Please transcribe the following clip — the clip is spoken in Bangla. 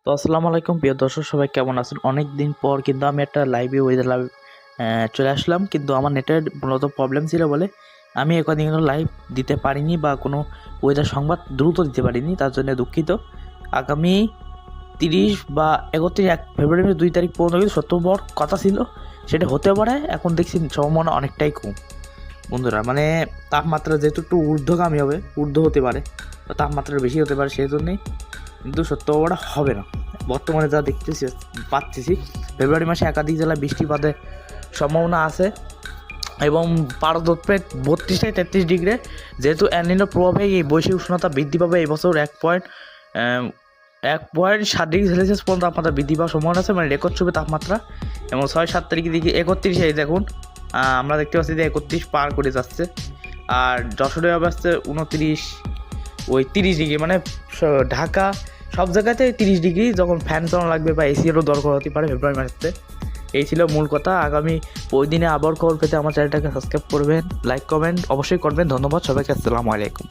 তো আসসালামু আলাইকুম প্রিয় দর্শক, সবাই কেমন আছেন? অনেক দিন পর কিন্তু আমি একটা লাইভে চলে আসলাম, কিন্তু আমার নেটের মূলত প্রবলেম ছিল বলে আমি কদিন লাইভ দিতে পারিনি বা কোনো ওয়েদার সংবাদ দ্রুত দিতে পারিনি, তার জন্য দুঃখিত। আগামী 30 বা 31 ফেব্রুয়ারি 2 তারিখ পর্যন্ত কিন্তু সত্যবর কথা ছিল, সেটা হতে পারে। এখন দেখছি সম্ভাবনা অনেকটাই কম বন্ধুরা, মানে তাপমাত্রা যেহেতু একটু ঊর্ধ্বগামী হবে, ঊর্ধ্ব হতে পারে, তাপমাত্রা বেশি হতে পারে, সেই জন্যেই কিন্তু সত্যবড় হবে না। বর্তমানে যা পাচ্ছি ফেব্রুয়ারি মাসে একাধিক জেলায় বৃষ্টিপাতের সম্ভাবনা আছে এবং পারদত্বে 32 থেকে 33 ডিগ্রি। যেহেতু এলনিনোর প্রভাবে এই বৈশ্বিক উষ্ণতা বৃদ্ধি পাবে, এই বছর 1.7 ডিগ্রি সেলসিয়াস পর্যন্ত তাপমাত্রা বৃদ্ধি পাওয়ার সম্ভাবনা আছে, মানে রেকর্ড ছবি তাপমাত্রা। এবং 6-7 তারিখের দিকে 31, এই দেখুন আমরা দেখতে পাচ্ছি যে 31 পার করে যাচ্ছে। আর যশোরে হবে আসছে 29, ওই 30 ডিগ্রি, মানে ঢাকা সব জায়গাতে 30 ডিগ্রি, যখন ফ্যান চালানো লাগবে বা এসিরও দরকার হতে পারে ফেব্রুয়ারি মাসে। এই ছিল মূল কথা। আগামী ওই দিনে আবার খবর পেতে আমার চ্যানেলটাকে সাবস্ক্রাইব করবেন, লাইক কমেন্ট অবশ্যই করবেন। ধন্যবাদ সবাইকে, আসসালামু আলাইকুম।